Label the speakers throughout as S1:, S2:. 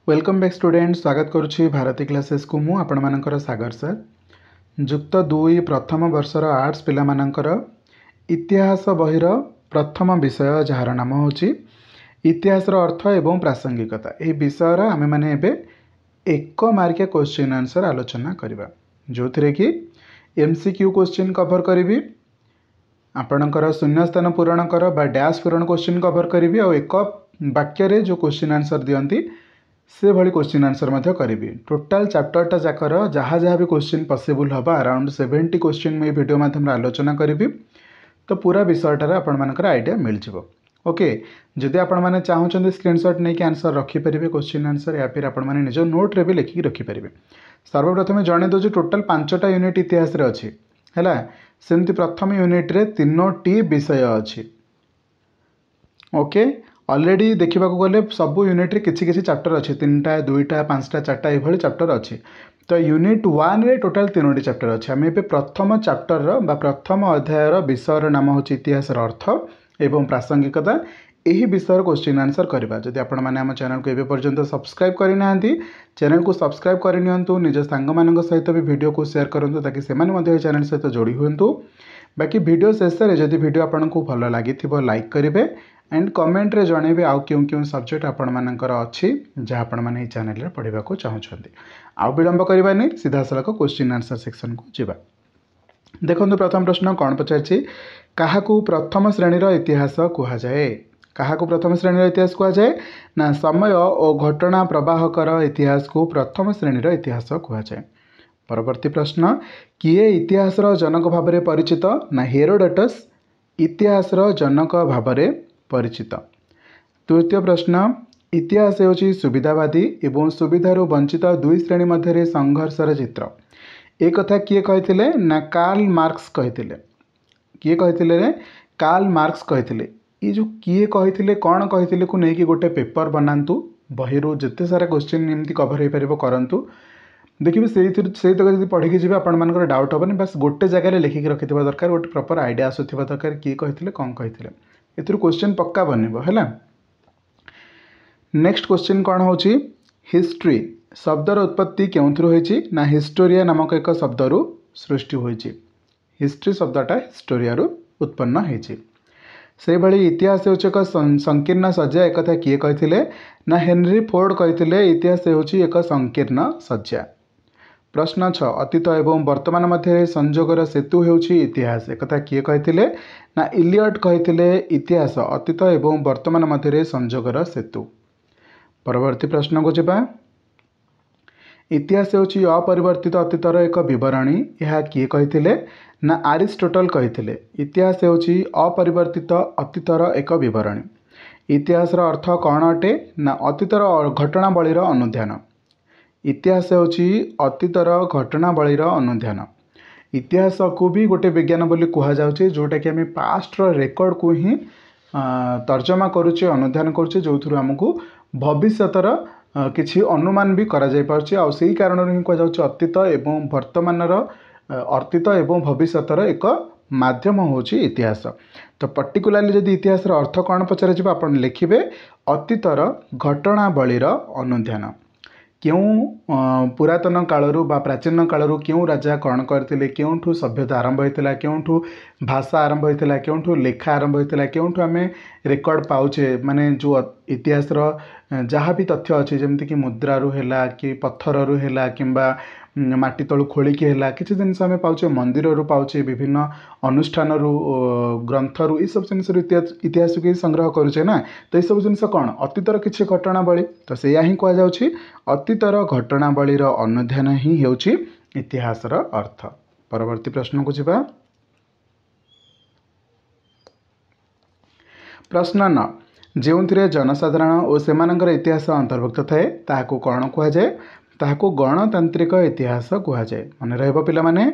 S1: Welcome back student स्वागत करुच्ची Bharti classes को मु आपण मानकर सागर सर जुक्त 2 प्रथम वर्षर आर्ट्स पिला मानकर इतिहास बहिर प्रथम विषय जार नाम होची इतिहास अर्थ एवं प्रासंगिकता। यह विषय आम मैंने एक मार्किया क्वेश्चन आंसर आलोचना करवा जो थे कि MCQ क्वेश्चन कवर करी आपणकर शून्य स्थान पूरण कर बा डैश पूरण क्वेश्चन कवर करी और एक वाक्य जो क्वेश्चन आंसर दियंती से भली क्वेश्चन आंसर मध्य करी। टोटाल चैप्टरटा जाकर जहाँ जहाँ भी क्वेश्चन पॉसिबल हम अराउंड 70 क्वेश्चन में वीडियो माध्यम आलोचना करी तो पूरा विषयटार आपण मानकर आइडिया मिल जाव। ओके जदि आपण मैंने चाहते स्क्रीनशॉट नहीं कि आंसर रखिपारे क्वेश्चन आंसर या फिर आपण मैंने निज नोट्रे भी लिखिक रखिपारे। सर्वप्रथम जन दे टोटाल 5टा यूनिट इतिहास अच्छी है सेमती प्रथम यूनिट रे 3टी विषय अच्छी। ओके ऑलरेडी देखा गले सबू यूनिट रे किसी किसी चैप्टर अच्छे 3टा 2टा 5टा 4टा ये चैप्टर अच्छे। तो यूनिट 1 रे टोटाल 3टी चैप्टर अच्छे। आम ए प्रथम चैप्टर प्रथम अध्यायर विषय नाम हूँ इतिहास अर्थ एवं प्रासंगिकता। यही विषय क्वेश्चन आंसर करवा। जदि आपण मैंने आम चैनल को एवं पर्यंत सब्सक्राइब करना चैनल को सब्सक्राइब करनी निज सांग मान सहित भी वीडियो को शेयर करूँ ताकि से चैनल सहित जोड़ी हूँ। बाकी वीडियो शेष में जदि वीडियो आपको भल लगी लाइक करेंगे एंड कमेंट रे जनइबे आउ क्यों क्यों सब्जेक्ट आपण मानकर अच्छी जहाँ आपण मैंने चैनल रे पढ़ा को चाहते। आउ विलंब करवानी सीधा सड़क क्वेश्चन आंसर सेक्शन को जीवा। देखो प्रथम प्रश्न कौन पचार क्या प्रथम श्रेणीर इतिहास कहुए। क्या प्रथम श्रेणीर इतिहास कहुए ना समय और घटना प्रवाहकर इतिहास को प्रथम श्रेणीर इतिहास कहुए। परवर्ती प्रश्न किए इतिहास जनक भाव में परिचित ना हेरोडोटस इतिहास जनक भाव में परिचित। तृतीय प्रश्न इतिहास होची सुविधावादी एवं सुविधारू वंचित दुई श्रेणी मध्य संघर्षर चित्र। एक कथा किए कही ना कार्ल मार्क्स कही किए कही कार्ल मार्क्स कही ये जो किए कही कौन कही को लेकिन गोटे पेपर बनातु बही जिते सारा क्वेश्चन एमती कभर हो पार करूँ देखिए से जब पढ़ी जी आपर डाउट हेनी बस गोटे जगह लिखिक रखि दरकार गोटे प्रॉपर आइडिया आसुवा दरकार किए कही कौन कही ए क्वेश्चन पक्का बनब है। नेक्स्ट क्वेश्चन कौन हो हिस्ट्री शब्दर उत्पत्ति क्यों होती ना हिस्टोरिया नामक एक शब्दरू सृष्टि होती। हिस्ट्री शब्दटा हिस्टोरिया उत्पन्न होती। से भली इतिहास हूँ एक संकीर्ण सज्जा एक कथा किए कही ना हेनरी फोर्ड कही इतिहास हूँ एक संकीर्ण सज्जा। प्रश्न 6 अतीत एवं वर्तमान मध्य संजोगर सेतु होउछि इतिहास। एक कथा किए कही ना इलियट कही इतिहास अतीत एवं वर्तमान मध्य संजोगर सेतु। परवर्ती प्रश्न को जीवा। इतिहास होउछि अपरिवर्तित अतीतर एक विवरणी। यह किए कही ना अरिस्टोटल कही इतिहास होउछि अपरिवर्तित अतीतर एक विवरणी। इतिहास अर्थ कौन अटे ना अतीतर घटनावलीर अनुध्यान। इतिहास होउछि अतीतर घटनावलीर अनुध्यान। इतिहास को भी गोटे विज्ञान बोली कह जाउछि जोटा कि आम पास्टर रेकर्ड को ही तर्जमा करुचे अनुध्यान करुचे जो थ्रू आमको भविष्यतर किछि अनुमान भी करा जाय पारछि। आ सेही कारण ही कह जाउछि अतीत एवं वर्तमानर अतीत एवं भविष्यतर एक माध्यम होउछि इतिहास। तो पर्टिकुलाली जदि इतिहास अर्थ कौन पचार आपण लिखिबे अतीतर घटनावलीर अनुध्यान। क्यों पुरातन कालरू बा प्राचीन कालरू क्यों राजा कौन करते क्योंठू सभ्यता आरंभ होता क्योंठू भाषा आरंभ होता क्योंठू लेखा आरंभ होता क्योंठू आम रेकर्ड पाउचे माने जो इतिहास जहाँ भी तथ्य अच्छे जमती कि मुद्रारू है कि पत्थररू है कि माटी तलू खोलिकी है किसी जिनस आम पाचे मंदिर पाचे विभिन्न अनुष्ठान ग्रंथरू ये सब जिन इतिहास को संग्रह करुचे ना। तो ये सब जिनस कौन अतीतर किसी घटनावली तो सैया ही कहुच्छी अतीतर घटनावलीर अनुध्यान ही होउछि इतिहासर अर्थ। परवर्ती प्रश्न को जीवा। प्रश्न 9 जो जनसाधारण और सेमानकर इतिहास अंतर्भुक्त थाए ताहाको कौन कहुए ताहाको गणतांत्रिक इतिहास कहुए। मन रहिबो पिला माने।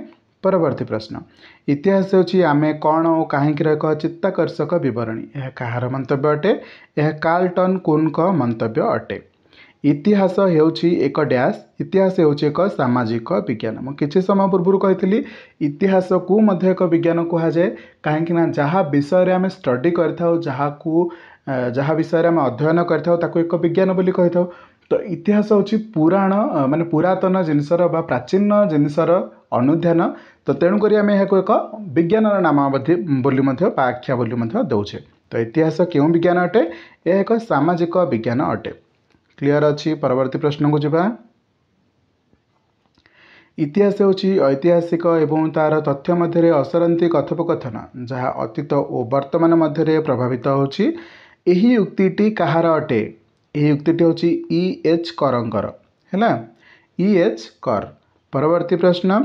S1: परवर्ती प्रश्न इतिहास होछि आमे कौन और कहीं एक चित्ताकर्षक विवरणी। यह कहार मंतव्य अटे यह कार्लटन कुन का मंतव्य अटे। इतिहास होउछि एक डैश इतिहास होउछि एक सामाजिक विज्ञान। मु किछि समय पूर्व कही इतिहास को मध्य एक विज्ञान कहुए कहीं जहाँ विषय आम स्टडी कर जहाँ विषय आम अध्ययन कर एक विज्ञान बोली कही था। तो इतिहास होची पुराण माने पुरातन जिनसर बा प्राचीन जिनसर अनुध्यान। तो तेणुक आम यहाँ एक विज्ञान नाम बोली आख्या बोली दौचे। तो इतिहास क्यों विज्ञान अटे? यह एक सामाजिक विज्ञान अटे। क्लियर अच्छी? परवर्ती प्रश्न को जावा। इतिहास होची ऐतिहासिक एवं तार तथ्य मध्य असरंती कथोपकथन जहाँ अतीत और वर्तमान मध्य प्रभावित होची। एही उक्तिटी कहार अटे? यही उक्तिटी होची E.H. करंकर है। E.H. कर। परवर्ती प्रश्न,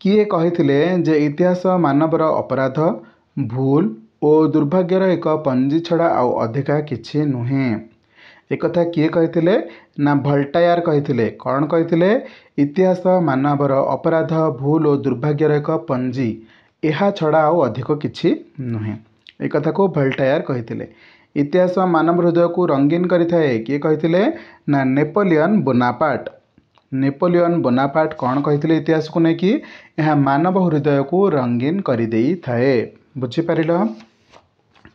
S1: किए कहिथिले जे इतिहास मानवर अपराध भूल और दुर्भाग्यर एक पंजी छड़ा आउ अधिका किछि नुहे। एक कथा किए कहिथिले ना भल्टायर कहिथिले। कौन कहिथिले? इतिहास मानवर अपराध भूल और दुर्भाग्यर एक पंजी, यह छड़ा आउ अधिक किछि नुहे। एक कथा को भल्टायर कहिथिले। इतिहास मानव हृदय को रंगीन करिथाए। किए कहिथिले? ना नेपोलियन बोनापार्ट। नेपोलियन बोनापार्ट कौन कहिथिले इतिहास को लेकि? यह मानव हृदय को रंगीन करि देई थाए। बुझी पारिल?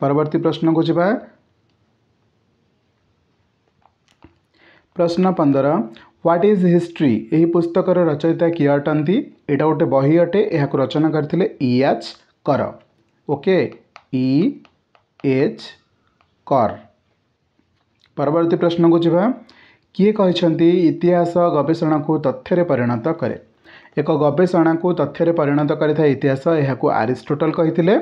S1: परवर्ती प्रश्न को जावा। प्रश्न 15, व्हाट इज हिस्ट्री? यही पुस्तकर रचयिता किए अटंती? एटा गोटे बही अटे। यह रचना करथिले E.H. कर। Okay, E.H. कर। परवर्ती प्रश्न को जावा। किए कहिसंती इतिहास गवेषणा को तथ्य परिणत करे? एक गवेषणा को तथ्य परिणत करिथा इतिहास। यह अरिस्टोटल कहिथिले।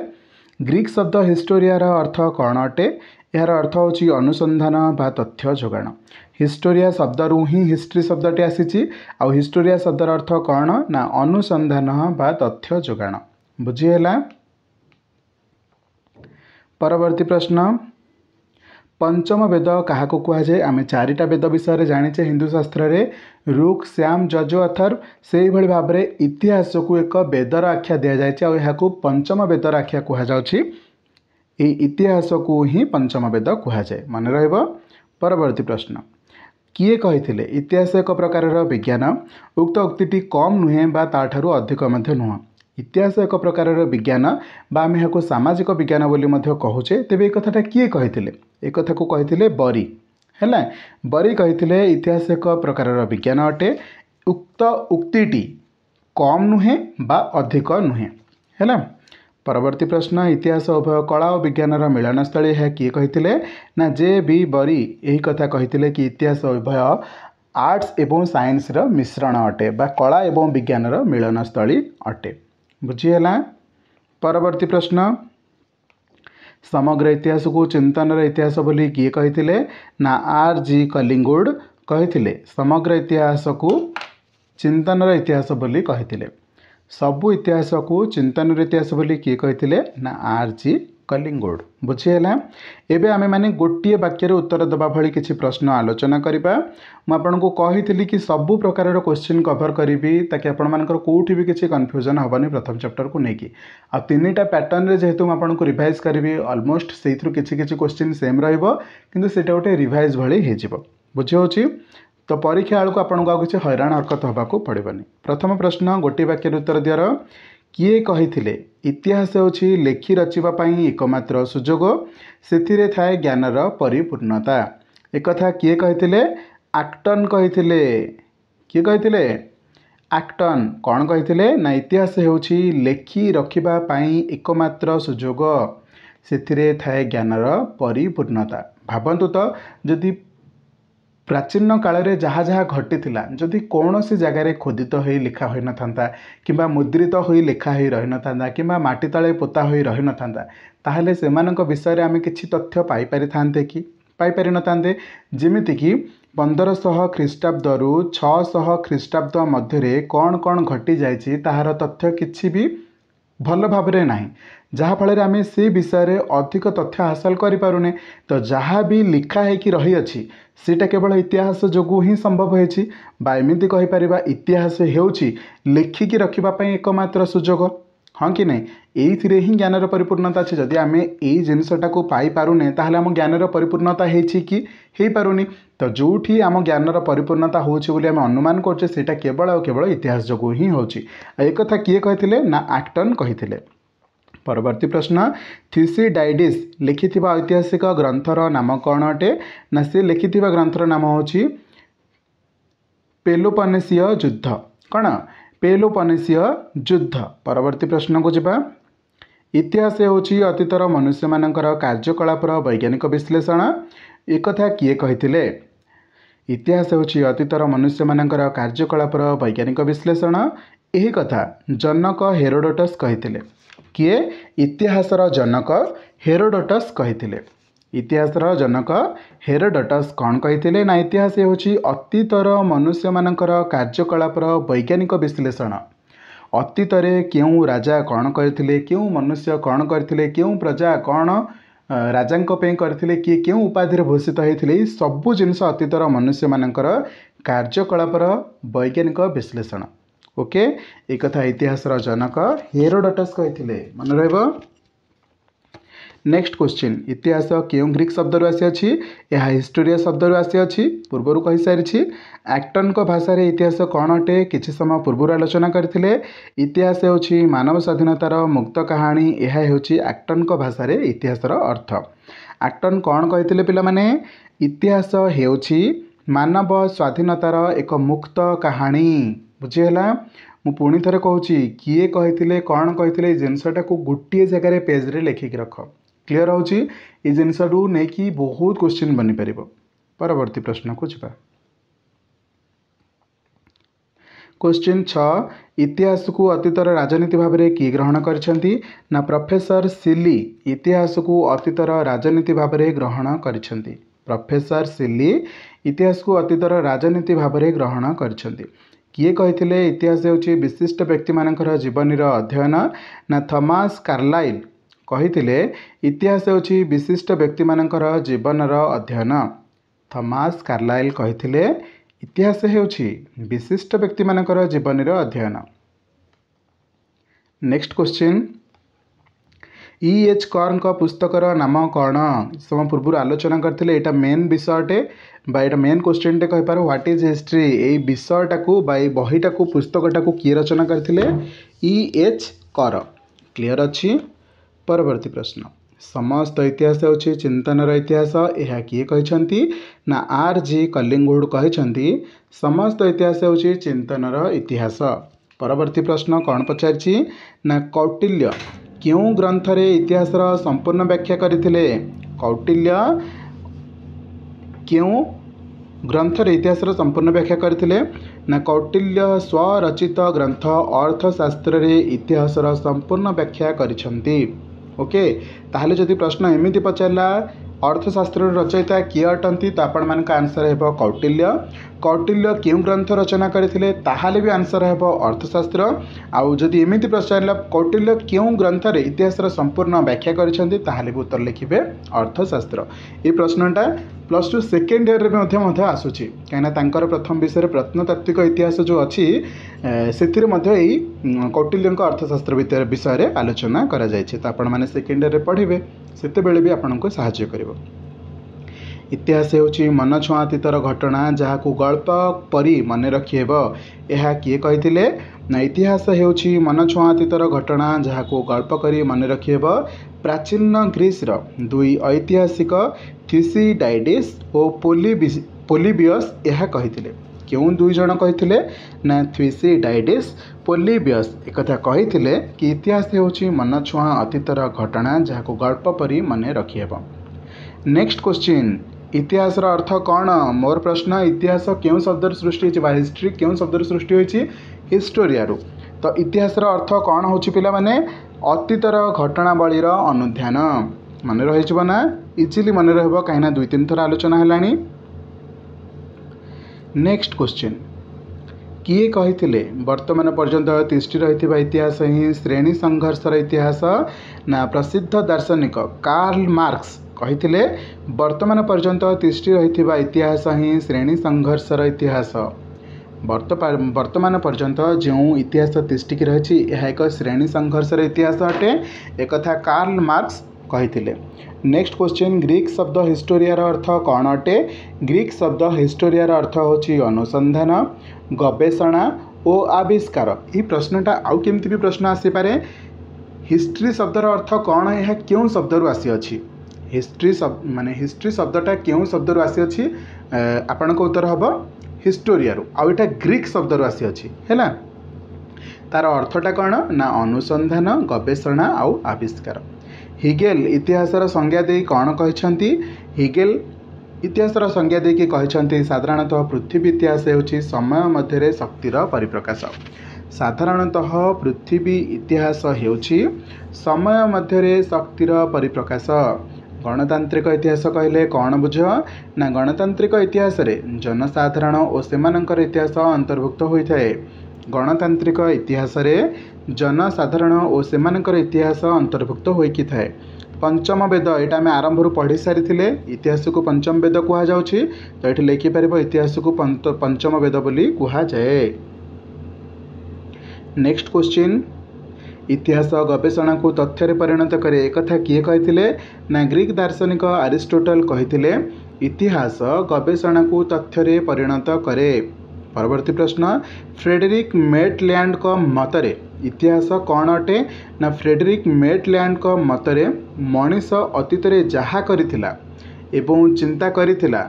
S1: ग्रीक शब्द हिस्टोरियार अर्थ कौन अटे? यार अर्थ होची अनुसंधान बा तथ्य जोगाण। हिस्टोरिया शब्द रु ही हिस्ट्री शब्दटी आसीची। आउ हिस्टोरिया शब्दर अर्थ कौन? ना अनुसंधान बा तथ्य जोगाण। बुझीगला? परवर्ती प्रश्न, पंचम वेद क्या कहुए? आम चारिटा वेद विषय जाचे हिंदू शास्त्र रे, ऋक् श्याम यजु अथर्व। से ही भाव में इतिहास को एक वेदर आख्या दि जाए। पंचम वेदर आख्या कहुच्छी। इतिहास को ही पंचम वेद कहुए। मन रहिब। परवर्ती प्रश्न, किए कहिथिले इतिहास एक प्रकार विज्ञान? उक्त उक्तिटी कम नुहे बा ताठारु अधिक मध्य नुह। इतिहास एक प्रकार विज्ञान बा आम यहाँ सामाजिक विज्ञान बोली कहुचे। तेबे एक कथाटा किए कहिथिले? एक कथा को कहिथिले बरी है। बरी कहिथिले इतिहास एक प्रकार विज्ञान अटे। उक्त उक्तिटी कम नुहे बा अधिक नुहे है। परवर्ती प्रश्न, इतिहास उभय कला और विज्ञान मिलनस्थली है। किए कहिथिले? ना जे.बी. बरी यही कथा कहिथिले कि इतिहास उभय आर्ट्स एवं साइंस मिश्रण अटे बा कला एवं विज्ञान मिलनस्थली अटे। बुझीगला? परवर्ती प्रश्न, समग्र इतिहास को चिंतन इतिहास बोली किए कहिथिले? ना R.G. कलिंगवुड कहिथिले। समग्र इतिहास को चिंतन इतिहास बोली कहिथिले। सबु इतिहास को चिंतन इतिहास बोली किए कहिथिले? ना R.G. कलिंगवुड। बुझीगला? एबे आमे माने गोटिए वाक्य उत्तर दबा भली किछि प्रश्न आलोचना करिबा। मु आपनको कहिथिली कि सबु प्रकार क्वेश्चन कवर करिबी ताकि आपण मानकर कोठी भी किछि कंफ्यूजन हबनी प्रथम चैप्टर को नेकी। आ तीनटा पैटर्न रे जेहेतु मु आपनको रिवाइज करिबी ऑलमोस्ट सेइथ्रु किछि किछि क्वेश्चन सेम रहइबो किंतु सेटा गोटे रिवाइज भली हे जिवो। बुझी होछि? तो परीक्षा आड़ को आपको किसी हैरान हरकत होगाकू पड़ोनी। प्रथम प्रश्न गोटे वाक्य उत्तर दियर। किए कहिथिले इतिहास होछि लेखि रचिबा पई एकमात्र सुजोग, सेथिरे थाए ज्ञानर परिपूर्णता। एक कथा किए कहिथिले? आक्टन कहिथिले। किए कहिथिले? आक्टन। कौन कहिथिले? ना इतिहास होछि लेखि रखिबा पई एकमात्र सुजोग, सेथिरे थाए ज्ञानर परिपूर्णता। भाबंतु तो जदि प्राचीन काल में जहाँ जहाँ घटी जदि कौन सी जगार खोदित हो लिखा हो न था कि मुद्रित हो लिखा हो रही न था कि माटी तले पोता हो रही न था, ताहले सेमानक विषय आम किछि तथ्य पाई पारि थांते कि पाई पारि न थांते। जेमिति कि 1500 ख्रीष्टाब्द रु 600 ख्रीष्टाब्द मध्य कौन कौन घटी जाइछि ताहार तथ्य किछि भी भल भाव में ना, जहाँफल आम से विषय में अधिक तथ्य हासिल करें। तो जहाँ भी लिखा है रही अच्छी सीटा केवल इतिहास जो ही संभव होती। एमती कहीपर इतिहास होउछि लेखिकी रखापी एकमात्र सुजोग। हाँ कि नहीं? ये ही ज्ञानर परिपूर्णता अच्छे। जदि आम यही जिनसटा को पाइपारूने ताहले आम ज्ञानर परिपूर्णता हो पारुनी। तो जोठी आम ज्ञानर परिपूर्णता होछि बोली आम अनुमान करछे सेटा केवल और केवल इतिहास जो ही होछि। एक कथा किए कहिथिले? ना आक्टन कहिथिले। परवर्ती प्रश्न, थुसिडाइडिस लिखिथिबा ऐतिहासिक ग्रंथर नाम कौन अटे? ना से लिखिथिबा ग्रंथर नाम होछि पेलोपोनेसीय युद्ध कौन पेलोपोनेसीय युद्ध। परवर्ती प्रश्न को जावा। इतिहास होची अतीतर मनुष्य मानकर कार्यकलापर वैज्ञानिक विश्लेषण एक कथा किए कहिथिले। इतिहास होची अतीतर मनुष्य मानकर कार्यकलापर वैज्ञानिक विश्लेषण यही कथा जनक हेरोडोटस कहिथिले। किए इतिहासर जनक हेरोडोटस कहिथिले। इतिहासर जनक हेरोडोटस कौन कहिथिले ना इतिहास होची अतीतर मनुष्य मानकर कार्यकलापर वैज्ञानिक विश्लेषण। अतीतरे क्यों राजा कौन करथिले क्यों मनुष्य कौन करथिले क्यों प्रजा कौन राजांक पे करथिले किए क्यों उपाधि भूषित होते सबू जिनस अतीतर मनुष्य मानकर कार्यकलापर वैज्ञानिक विश्लेषण। ओके एक कथा इतिहासर जनक हेरोडोटस कहिथिले मन रहइबो। नेक्स्ट क्वेश्चन इतिहास क्यों ग्रीक शब्द आसी यह हिस्टोरिया शब्द आसी पूर्वर कही सारी। एक्टन को भाषा रे इतिहास कौन अटे किछि समय पूर्व आलोचना करथिले। इतिहास होछि मानव स्वाधीनतार मुक्त कहानी यह होछि एक्टन को भाषा रे इतिहासर अर्थ। एक्टन कौन कहिथिले पिला माने इतिहास होछि मानव स्वाधीनतार एक मुक्त कहानी बुझीगला। मु पुणी थरे कहूँ किए कहिथिले कौन कहिथिले जिनसटा को गोटे जगार पेज रे लिखिक रख क्लीयर होची ये जिनसटू नहीं बहुत क्वेश्चन बनी पार। परवर्ती प्रश्न को जावा। क्वेश्चन 6 इतिहास को अतीतर राजनीति भाव में किए ग्रहण करछंती ना प्रोफेसर सिली इतिहास को अतीतर राजनीति भाव में ग्रहण करछंती। प्रोफेसर सिली इतिहास को अतीतर राजनीति भाव में ग्रहण करछंती। किए कहिथिले इतिहास होची विशिष्ट व्यक्ति मानकर जीवनीर अध्ययन ना थॉमस कार्लाइल कहिथिले इतिहास होची विशिष्ट व्यक्ति मानकर जीवनर अध्ययन। थॉमस कार्लाइल कहिथिले इतिहास होची विशिष्ट व्यक्ति मानकर जीवनर अध्ययन। Next question E.H. कॉर्न का पुस्तकर नाम कौन समय पूर्व आलोचना करथिले एटा मेन विषयटे बा एटा मेन क्वेश्चन टे कहि पारो व्हाट इज हिस्ट्री ए विषयटा को बा बहीटा को पुस्तकटा को किए रचना करथिले E.H. कर क्लियर अछि। परवर्ती प्रश्न समस्त इतिहास होछि चिंतनर इतिहास यह किए कहिसंती ना R.G. कलिंगवुड कहिसंती समस्त इतिहास होछि चिंतनर इतिहास। परवर्ती प्रश्न कौन पचारछि ना कौटिल्य क्यों ग्रंथरे इतिहासर संपूर्ण व्याख्या करथिले। कौटिल्य क्यों ग्रंथरे इतिहासर संपूर्ण व्याख्या करथिले ना कौटिल्य स्वरचित ग्रंथ अर्थशास्त्र रे इतिहासर संपूर्ण व्याख्या करिसंती। ओके ताहले जदि प्रश्न एमिति पचारला अर्थशास्त्र रचयिता किए अटंती तो आपण मान आंसर हेबो कौटिल्य। कौटिल्य क्यों ग्रंथ रचना करथिले ताहाले भी आंसर हेबो अर्थशास्त्र। आउ जदि एमिति पचारला कौटिल्य क्यों ग्रंथ रे इतिहासर संपूर्ण व्याख्या करिसंती ताहाले भी उत्तर लिखिबे अर्थशास्त्र। ये प्रश्नटा +2 सेकेंड ईयर में आसूची कहीं तांकर प्रथम विषय प्रत्नतात्विक इतिहास जो अच्छी से कौटिल्य अर्थशास्त्र विषय आलोचना करा जायछि। तो आपण माने सेकेंड ईयर पढ़े सेते बेले भी आपनको सहाय्य करिवो। इतिहास होची मन छुआ अतीतर घटना जहाँ गल्प परी मन रखिएब यह किए कहिथिले ना इतिहास होची मन छुआ अतीतर घटना जहाँ गल्प करी मन रखिएब प्राचीन ग्रीस दुई ऐतिहासिक थ्यूसिडाइडिस और पोलिबियस यह कहिथिले। क्यों दुई जन कहिथिले ना थ्यूसिडाइडिस पोलिबियस एक कथा कहिथिले कि इतिहास होची मन छुआ अतीतर घटना जहाँ गल्प परी मन रखिएब। नेक्स्ट क्वेश्चन इतिहास अर्थ कौन मोर प्रश्न इतिहास क्यों शब्द सृष्टि होछि हिस्ट्री क्यों शब्द सृष्टि होछि हिस्टोरिया रु। तो इतिहास अर्थ कौन होछि पिला माने अतीतर घटनावलीर अनुध्यान मन रहिबो ना इजिली मन रहबो कहीं 2-3 थर आलोचना हेलानी। नेक्स्ट क्वेश्चन किए कहिथिले वर्तमान पर्यंत तिष्ठि रहिथिबा इतिहास ही श्रेणी संघर्षर इतिहास ना प्रसिद्ध दार्शनिक कार्ल मार्क्स कहिथिले वर्तमान पर्यंत तिष्ठि रहिथिबा इतिहास ही श्रेणी संघर्षर इतिहास। वर्तमान पर्यंत जो इतिहास तिष्ठिकी रही यह एक श्रेणी संघर्षर इतिहास अटे एक कथा कार्ल मार्क्स कहिथिले। नेक्स्ट क्वेश्चन ग्रीक शब्द हिस्टोरियार अर्थ कौन अटे। ग्रीक शब्द हिस्टोरियार अर्थ होची अनुसंधान गवेषणा और आविष्कार। ये प्रश्नटा आउ केमती भी प्रश्न आसी पारे हिस्ट्री शब्दर अर्थ कौन यह क्यों शब्द आसी अछि हिस्ट्री शब्द माने हिस्ट्री शब्दटा क्यों शब्द आसी अछि आपन को उत्तर हम हिस्टोरिया आउ एटा ग्रीक शब्द आसी अछि हैला। तार अर्थटा कौन ना अनुसंधान गवेषणा आउ आविष्कार। हिगेल इतिहासर संज्ञा दे कौन कहते हिगेल इतिहासर संज्ञा देकी कहते साधारणतः पृथ्वी इतिहास होछि समय मध्य शक्तिर परिप्रकाश। साधारणतः पृथ्वी इतिहास होछि समय मध्य शक्तिर परिप्रकाश। गणतांत्रिक इतिहास कहले कौन बुझ ना गणतांत्रिक इतिहास रे जनसाधारण और सेमानंकर इतिहास अंतर्भुक्त होता है। गणतांत्रिक इतिहास रे जनसाधारण और सेमानंकर इतिहास अंतर्भुक्त होइकी थाए। पंचम वेद यहाँ आम आरंभ पढ़ी सारी इतिहास को पंचम वेद कह जाउछि तो ये लिखिपार इतिहास को पंचम वेद बोली कह जाए। नेक्स्ट क्वेश्चन इतिहास गवेषणा को तथ्य परिणत करे एक कथा किए कहते ना ग्रीक दार्शनिक अरिस्टोटल कहते इतिहास गवेषणा को तथ्य परिणत करे। परवर्ती प्रश्न फ्रेडरिक मेटलैंड का मतरे इतिहास कौन अटे ना फ्रेडरिक मेटलैंड का मतरे मनीष अतीत रे जहा करिथिला एवं चिंता करिथिला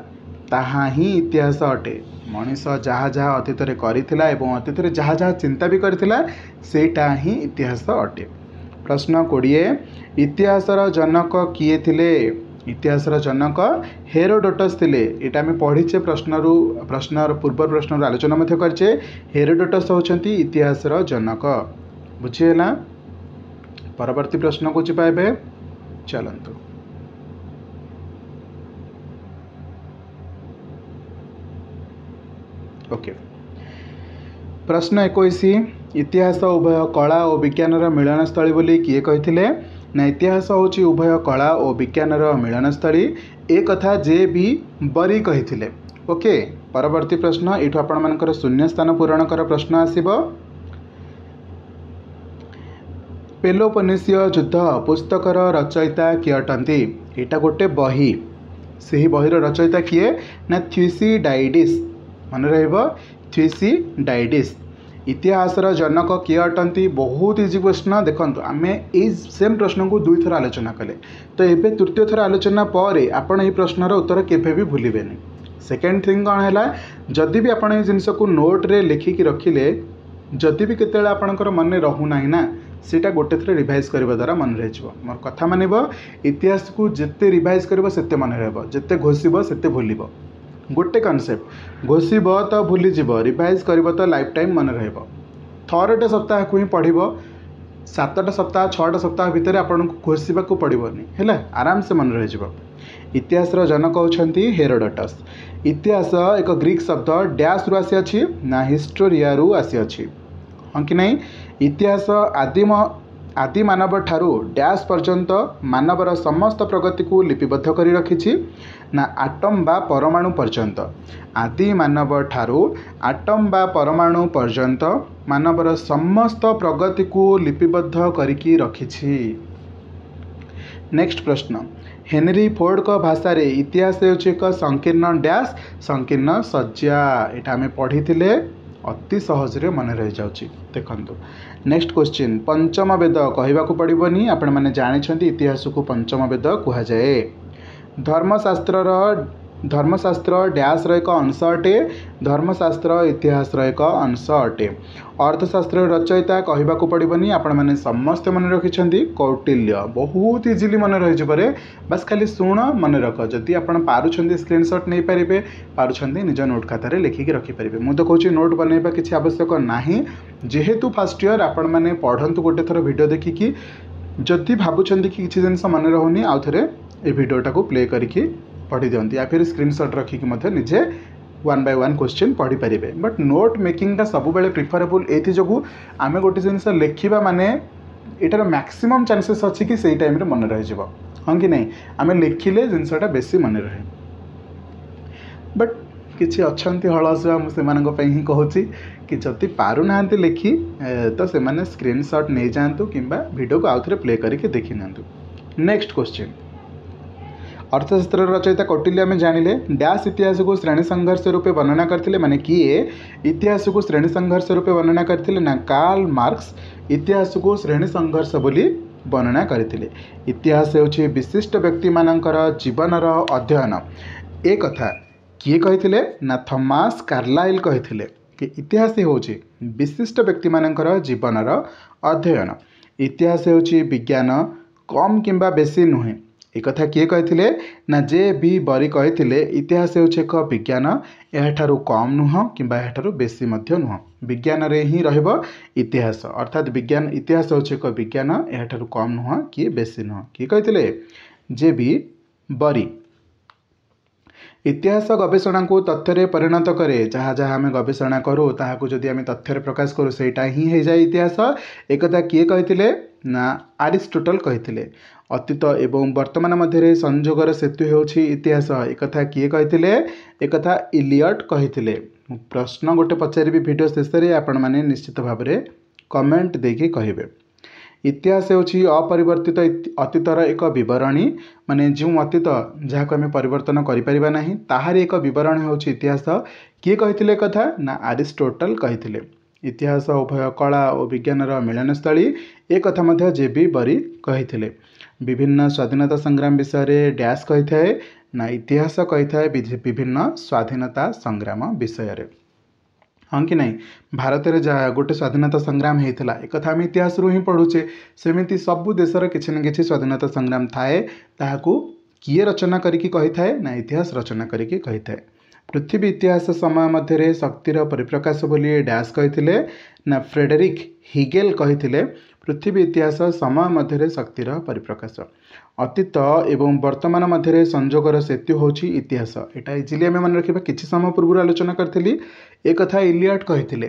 S1: ताहा ही इतिहास अटे। मनीष जहा जहा अतीत रे करिथिला एवं अतीत रे जहा जहा चिंता भी करिथिला सेटा ही इतिहास अटे। प्रश्न 20 इतिहासर जनक किए थिले। इतिहासर जनक हेरोडोटस थिले। एटा आम पढ़ीचे प्रश्न पूर्व प्रश्न आलोचना मध्य करछे। हेरोडोटस होचंती इतिहासर जनक बुझीगला। परवर्ती प्रश्न को जिबा एबे चलंतु। ओके प्रश्न 21 इतिहास उभय कला और विज्ञानर मिलनस्थली बोली किए कहथिले ना इतिहास होची उभय कला और विज्ञानर मिलनस्थली एक कथा जे बी बरी कहिथिले। ओके परवर्ती प्रश्न एठु आपण मानकर शून्य स्थान पूरण कर प्रश्न आसीबो। पेलोपोनेसीय युद्ध पुस्तकर रचयिता किए अटंती। एटा गोटे बही से बहीर रचयिता किए ना थ्यूसिडाइडिस मन रहइबो थ्यूसिडाइडिस। इतिहासर जनक किए अटंती बहुत इजी प्रश्न देखंतु आमे ए सेम प्रश्न को दुई थर आलोचना कले तो एबे तृतीय थर आलोचना पर आपण ए प्रश्नर उत्तर केबे भी भूलिबेनी। सेकेंड थिंग कौन है जदि भी आपण ए जिनस को नोट रे लिखिकी रखिले जदि भी केतेले आपणकर मन रहूना ना सेटा गोटे थर रिवाइज करबा द्वारा मन रहिजो। मोर कथा मानिबो इतिहास को जिते रिवाइज करबो सेते मन रहबो जिते घोषिबो सेते भूलिबो। गोटे कनसेप्ट घोषिब तो भूलीज रिवाइज कर तो लाइफ टाइम मन रहिबो। थरटे सप्ताह को ही पढ़िबो 7टा सप्ताह 6टा सप्ताह भितर आपन को घोषिबा को पड़िबोनी हैला आराम से मन रहिजो। इतिहासर जनक होछंती हेरोडोटस। इतिहास एक ग्रीक शब्द डैश रु आसी अछि ना हिस्टोरिया रु आसी अछि हां कि नहीं। इतिहास आदि मानव ठारू डैश पर्यंत मानवर समस्त प्रगति को लिपिबद्ध करी रखिछि ना आटम बा परमाणु पर्यंत। आदि मानव ठारू आटम बा परमाणु पर्यंत मानवर समस्त प्रगति को लिपिबद्ध करिकी रखिछि। नेक्स्ट प्रश्न हेनरी फोर्ड का भाषा रे इतिहास हेउछि एक संकीर्ण डैश संकीर्ण सज्जा। एटा हमें पढ़ी थिले अति सहज रे मन रहि जाउछि देखंतु। नेक्स्ट क्वेश्चन पंचम वेद कहबा को पड़िबोनी आपण माने जानिछंती इतिहास को पंचम वेद कहा जाए। धर्मशास्त्र डैश एक अंश अटे धर्मशास्त्र इतिहास एक अंश अटे। अर्थशास्त्र रचयिता कहबा को पड़िबोनी आपण माने समस्त मन रखिछंती कौटिल्य। बहुत इजिली मन रहि परे बस खाली शुण मन रख जदि आपण पारुछंती स्क्रीनशॉट नहीं पारिबे पारुछंती निज नोट खाता रे लिखिकी रखि पारिबे। मु तो कहूची नोट बनैबा किछि आवश्यक नाही जेहेतु फर्स्ट ईयर आपण माने पढ़ंतु गोटे थर वीडियो देखिकी जदि भाबुछंती कि किछि जिंस मन रहउनी आउ थरे ए वीडियोटा को प्ले करिकी पढ़ी दियंती या फिर स्क्रीनशॉट रखिकी मध्य निजे 1 by 1 क्वेश्चन पढ़ी पारिबे। बट नोट मेकिंगटा सब बेले प्रिफरेबल एथि जगु आमे गोटे जिंस लेखिबा माने एटार मैक्सिमम चांसेस अछि कि सेही टाइम रे मन रहि जिवो हां कि नहीं आमे लिखिले जिंसटा बेसी मन रहे। बट किछि अछंती हळसुआ मु सेमानक पई ही कहूची कि जति पारु नांती लिखि तो से माने स्क्रीनशॉट नै जांतु किंबा वीडियो को आउथरे प्ले करके देखि नांतु। नेक्स्ट क्वेश्चन अर्थशास्त्र रचयिता कौटिल्य में जानिले डैश इतिहास को श्रेणी संघर्ष रूपे वर्णना करथिले माने किए इतिहास को श्रेणी संघर्ष रूपे वर्णना करथिले ना कार्ल मार्क्स इतिहास को श्रेणी संघर्ष बोली वर्णना करथिले। इतिहास हेउछि विशिष्ट व्यक्ति मानकर जीवनर अध्ययन। ए कथा किए कहिथिले ना थॉमस कार्लाइल कहिथिले कि इतिहास होची विशिष्ट व्यक्ति मानकर जीवनर अध्ययन। इतिहास होची विज्ञान कम किंबा बेसी नुहे। एक कथा किए कहिथिले ना जे.बी. बरी कहिथिले इतिहास होची एक विज्ञान एठारु कम नुह किंबा एठारु बेसी मध्य नुह। विज्ञान रे ही रहबो इतिहास अर्थात विज्ञान इतिहास होची एक विज्ञान एठारु कम नुह कि बेसी नुह। किए कहिथिले जे.बी. बरी। इतिहास गवेषणा को तथ्य परिणत करे जहाँ जहाँ आम गवेषणा करूँ ताकू जदि आम तथ्य प्रकाश करूँ सेटा ही हो जाए इतिहास। एक कथा किए कहिथिले ना अरिस्टोटल कहिथिले। अतीत एवं वर्तमान मध्य संजोगर सेतु होछि इतिहास। एक कथा किए कहिथिले एक कथा इलियट कहिथिले। प्रश्न गोटे पचारि वीडियो शेष में आपण माने निश्चित भाव में कमेंट देके कहिबे। इतिहास होछि अपरिवर्तित अतीतर एक विवरणी माने जो अतीत जहाँ को आम परिवर्तन करिपरिबा नाही ताहारी एक विवरण होछि इतिहास। किए कहिथिले कथा ना अरिस्टोटल कहिथिले। इतिहास उभय कला और विज्ञान मिलनस्थली एक कथा मध्य जे.बी. बरी कहिथिले। विभिन्न स्वाधीनता संग्राम विषय रे डैश कहिथाए ना इतिहास कहिथाए विभिन्न स्वाधीनता संग्राम विषय रे। हाँ कि नहीं भारत में गोटे स्वाधीनता संग्राम होता एक कथा आम इतिहास रू ही पढ़ुचे सेमती सबू देशर किसी न कि स्वाधीनता संग्राम थाए ताकू किए रचना करिकी कहिथाए ना इतिहास रचना करिकी कहिथाए। पृथ्वी इतिहास समय मध्य शक्तिर परिप्रकाश बोली डैश कहिथिले ना फ्रेडरिक हिगेल कहिथिले पृथ्वी इतिहास समय मध्य शक्तिर परिप्रकाश। अतीत एवं वर्तमान मध्य संजोगर सेतु होछि इतिहास। एटा इजिली आम मन रखा किसी समय पूर्व आलोचना करी। एक कथा इलियट कहिथिले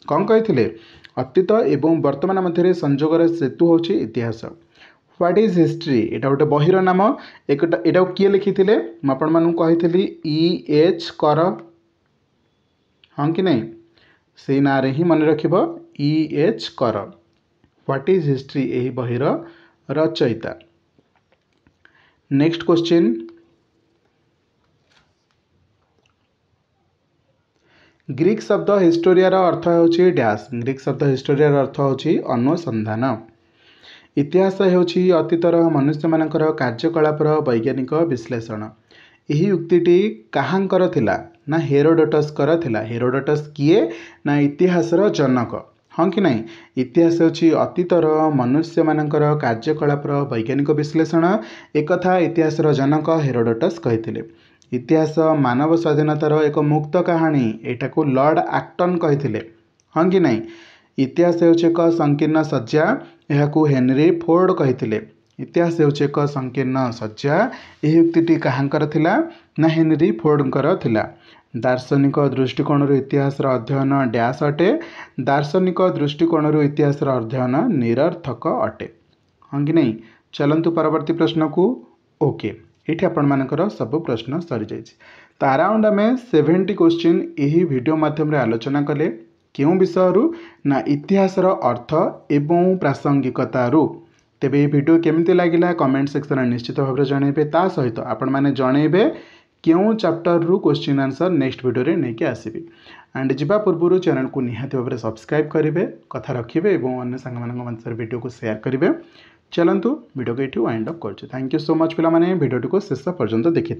S1: कौन कहिथिले अतीत एवं वर्तमान मध्य संजोगर सेतु होछि इतिहास। व्हाट इज हिस्ट्री एटा गोटे बहिर नाम। एटा किए लिखिथिले आपण मानू कहिथिली E.H. कर। हाँ कि नहीं से ना रे ही मन रखिबो E.H. कर। व्हाट इज हिस्ट्री एही बहिर रचयिता। नेक्स्ट क्वेश्चन ग्रीक शब्द हिस्टोरिया अर्थ होछि डैश। ग्रीक शब्द हिस्टोरिया अर्थ होछि अनुसंधान। इतिहास होछि अतीतर मनुष्य मानकर कार्यकलापर वैज्ञानिक विश्लेषण। यही उक्तिटी काहांकर थिला ना हेरोडोटस कर थिला। हेरोडोटस किए ना इतिहासर जनक। हाँ कि नहीं इतिहास होछि अतीतर मनुष्य मानकर कार्यकलापर वैज्ञानिक विश्लेषण। एक कथा इतिहासर जनक हेरोडोटस कहिथिले। इतिहास मानव स्वाधीनतार एक मुक्त कहानी एटा को लॉर्ड एक्टन कहिथिले। हाँ कि नहीं इतिहास होछि एक संकीर्ण सज्जा एहाकू हेनरी फोर्ड कहिथिले। इतिहास होछि एक संकीर्ण सज्जा एही उक्तिटी काहांकर थिला ना हेनरी फोर्डकर थिला। दार्शनिक दृष्टिकोण इतिहास अध्ययन डैश अटे। दार्शनिक दृष्टिकोण इतिहास अध्ययन निरर्थक अटे। हाँ कि नहीं चलंतु परवर्ती प्रश्न को। ओके ये आपण मानकर सब प्रश्न सरी जाइए। तो अराउंड आम 70 क्वेश्चन यही वीडियो माध्यम आलोचना कले क्यों विषय ना इतिहासर अर्थ एवं प्रासंगिकता। तेबे ये वीडियो केमिति लागिला कमेंट सेक्शन में निश्चित भाव में जनइबे। ता सहित आपण माने जनइबे क्यों चैप्टर रु क्वेश्चन आंसर नेक्स्ट वीडियो रे नेके आसीबी। एंड जिबा पूर्व चैनल को निहाती भाव में सब्सक्राइब करेंगे कथा रखिए और अन्य सांग वीडियो को शेयर करेंगे। चलतु वीडियो को ये वाइंड अप कर। थैंक यू सो मच पिला माने वीडियो को शेष पर्यंत देखि।